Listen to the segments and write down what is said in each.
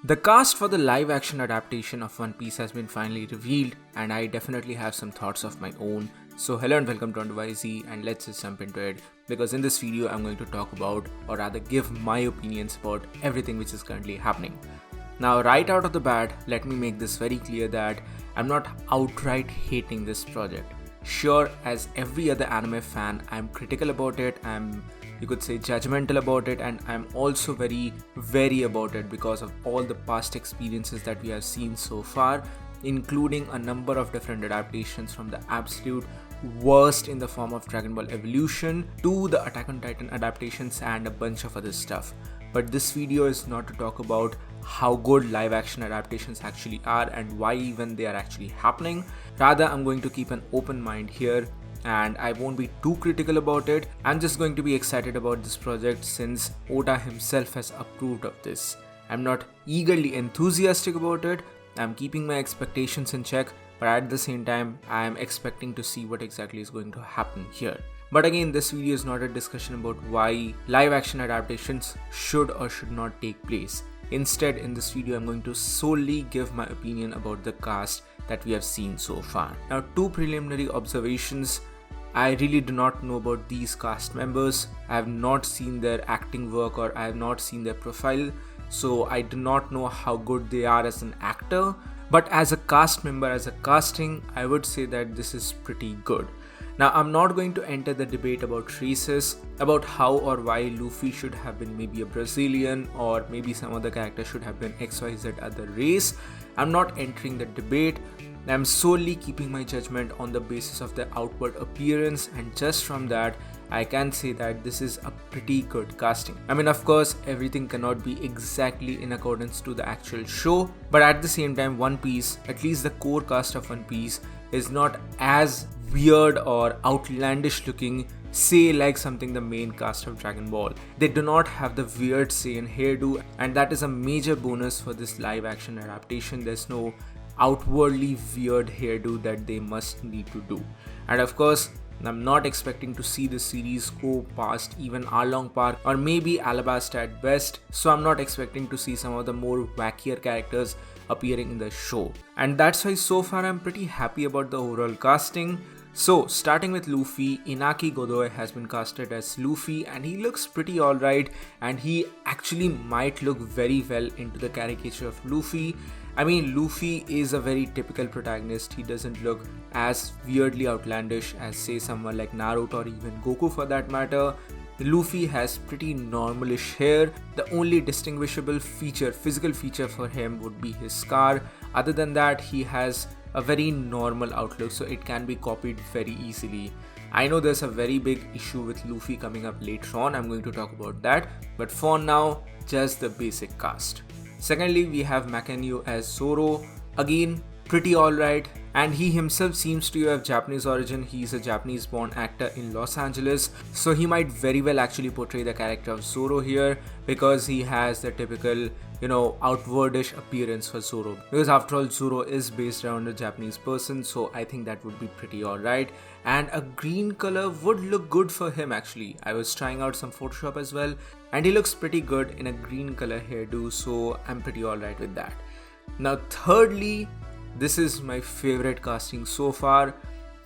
The cast for the live action adaptation of One Piece has been finally revealed, and I definitely have some thoughts of my own. So hello and welcome to YZ, and let's just jump into it, because in this video I'm going to talk about, or rather give my opinions about everything which is currently happening. Now right out of the bat, let me make this very clear that I'm not outright hating this project. Sure, as every other anime fan, I'm critical about it, you could say judgmental about it, and I'm also very wary about it because of all the past experiences that we have seen so far, including a number of different adaptations, from the absolute worst in the form of Dragon Ball Evolution to the Attack on Titan adaptations and a bunch of other stuff. But this video is not to talk about how good live action adaptations actually are and why even they are actually happening. Rather, I'm going to keep an open mind here, and I won't be too critical about it. I'm just going to be excited about this project since Oda himself has approved of this. I'm not eagerly enthusiastic about it. I'm keeping my expectations in check, but at the same time, I am expecting to see what exactly is going to happen here. But again, this video is not a discussion about why live action adaptations should or should not take place. Instead, in this video, I'm going to solely give my opinion about the cast that we have seen so far. Now, two preliminary observations. I really do not know about these cast members. I have not seen their acting work, or I have not seen their profile, so I do not know how good they are as an actor. But as a cast member, as a casting, I would say that this is pretty good. Now, I'm not going to enter the debate about races, about how or why Luffy should have been maybe a Brazilian, or maybe some other character should have been XYZ other race. I'm not entering the debate. I'm solely keeping my judgment on the basis of their outward appearance, and just from that, I can say that this is a pretty good casting. I mean, of course, everything cannot be exactly in accordance to the actual show, but at the same time, One Piece, at least the core cast of One Piece, is not as weird or outlandish looking, say like something the main cast of Dragon Ball. They do not have the weird Saiyan hairdo, and that is a major bonus for this live action adaptation. There's no outwardly weird hairdo that they must need to do. And of course, I'm not expecting to see this series go past even Arlong Park or maybe Alabasta at best, so I'm not expecting to see some of the more wackier characters appearing in the show. And that's why so far I'm pretty happy about the overall casting. So, starting with Luffy, Inaki Godoy has been casted as Luffy, and he looks pretty alright, and he actually might look very well into the caricature of Luffy. I mean, Luffy is a very typical protagonist. He doesn't look as weirdly outlandish as, say, someone like Naruto or even Goku for that matter. Luffy has pretty normalish hair. The only distinguishable feature, physical feature for him would be his scar. Other than that, he has a very normal outlook, so it can be copied very easily. I know there's a very big issue with Luffy coming up later on. I'm going to talk about that, but for now, just the basic cast. Secondly, we have Mackenyu as Zoro. Again, pretty alright, and he himself seems to have Japanese origin. He's a Japanese born actor in Los Angeles, so he might very well actually portray the character of Zoro here, because he has the typical, outwardish appearance for Zoro, because after all, Zoro is based around a Japanese person, so I think that would be pretty alright. And a green color would look good for him actually. I was trying out some Photoshop as well, and he looks pretty good in a green color hairdo, so I'm pretty alright with that. Now thirdly, this is my favorite casting so far,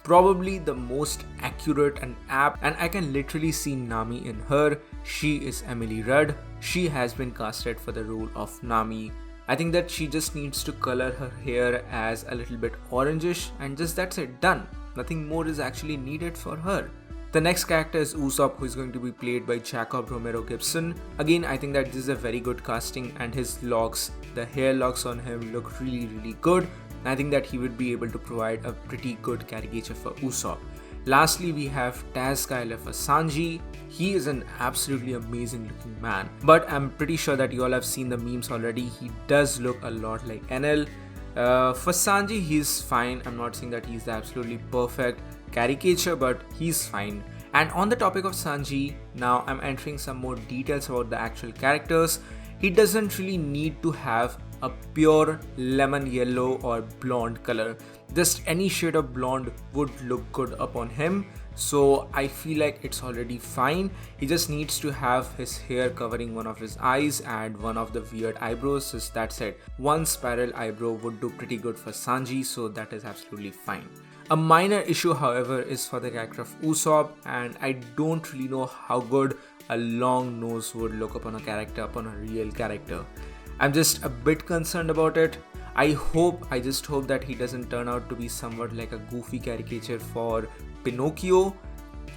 probably the most accurate and apt, and I can literally see Nami in her. She is Emily Rudd. She has been casted for the role of Nami. I think that she just needs to color her hair as a little bit orangish, and just that's it, done. Nothing more is actually needed for her. The next character is Usopp, who is going to be played by Jacob Romero Gibson. Again, I think that this is a very good casting, and his locks, the hair locks on him look really good. I think that he would be able to provide a pretty good caricature for Usopp. Lastly, we have Taz Skyler for Sanji. He is an absolutely amazing looking man, but I'm pretty sure that you all have seen the memes already. He does look a lot like NL. For Sanji, he's fine. I'm not saying that he's the absolutely perfect caricature, but he's fine. And on the topic of Sanji, now I'm entering some more details about the actual characters. He doesn't really need to have a pure lemon yellow or blonde color. Just any shade of blonde would look good upon him. so I feel like it's already fine. He just needs to have his hair covering one of his eyes and one of the weird eyebrows. Just that's it. One spiral eyebrow would do pretty good for Sanji, so that is absolutely fine. A minor issue, however, is for the character of Usopp, and I don't really know how good a long nose would look upon a real character. I'm just a bit concerned about it. I just hope that he doesn't turn out to be somewhat like a goofy caricature for Pinocchio.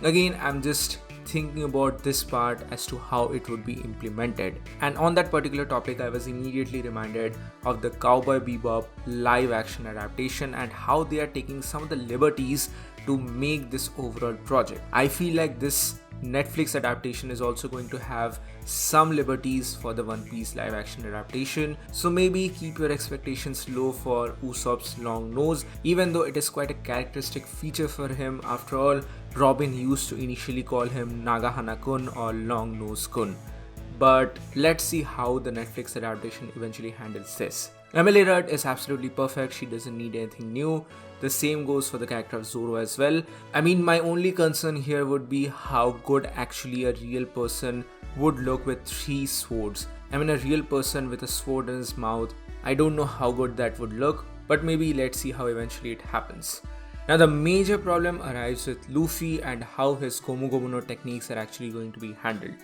Again, I'm just thinking about this part as to how it would be implemented. And on that particular topic, I was immediately reminded of the Cowboy Bebop live action adaptation and how they are taking some of the liberties to make this overall project. I feel like this Netflix adaptation is also going to have some liberties for the One Piece live action adaptation, so maybe keep your expectations low for Usopp's long nose, even though it is quite a characteristic feature for him. After all, Robin used to initially call him Nagahana-kun or Long Nose Kun. But let's see how the Netflix adaptation eventually handles this. Emily Rudd is absolutely perfect, she doesn't need anything new. The same goes for the character of Zoro as well. I mean, my only concern here would be how good actually a real person would look with 3 swords. I mean, a real person with a sword in his mouth. I don't know how good that would look, but maybe let's see how eventually it happens. Now the major problem arrives with Luffy and how his Gomu Gomu no techniques are actually going to be handled.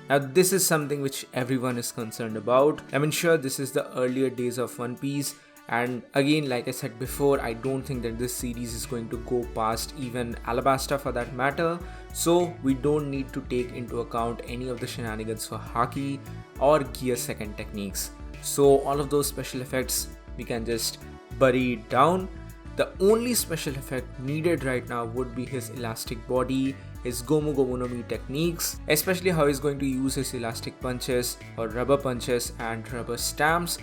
Now this is something which everyone is concerned about. I mean, sure, this is the earlier days of One Piece, and again, like I said before, I don't think that this series is going to go past even Alabasta for that matter, so we don't need to take into account any of the shenanigans for Haki or Gear Second techniques. So all of those special effects we can just bury it down. The only special effect needed right now would be his elastic body, his Gomu Gomu no Mi techniques, especially how he's going to use his elastic punches or rubber punches and rubber stamps.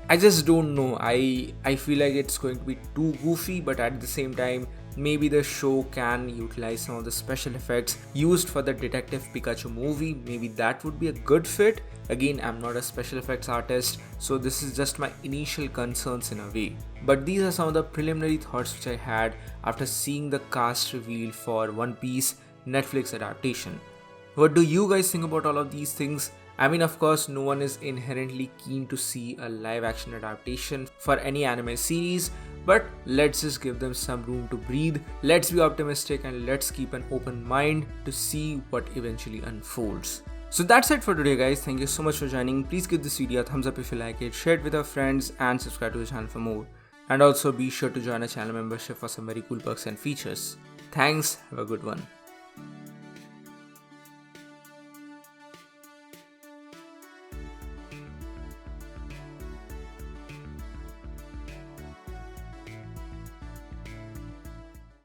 I just don't know. I feel like it's going to be too goofy, but at the same time, maybe the show can utilize some of the special effects used for the Detective Pikachu movie. Maybe that would be a good fit. Again, I'm not a special effects artist, so this is just my initial concerns in a way. But these are some of the preliminary thoughts which I had after seeing the cast reveal for One Piece Netflix adaptation. What do you guys think about all of these things? I mean, of course, no one is inherently keen to see a live action adaptation for any anime series, but let's just give them some room to breathe. Let's be optimistic and let's keep an open mind to see what eventually unfolds. So that's it for today, guys. Thank you so much for joining. Please give this video a thumbs up if you like it, share it with your friends, and subscribe to the channel for more. And also be sure to join our channel membership for some very cool perks and features. Thanks, have a good one.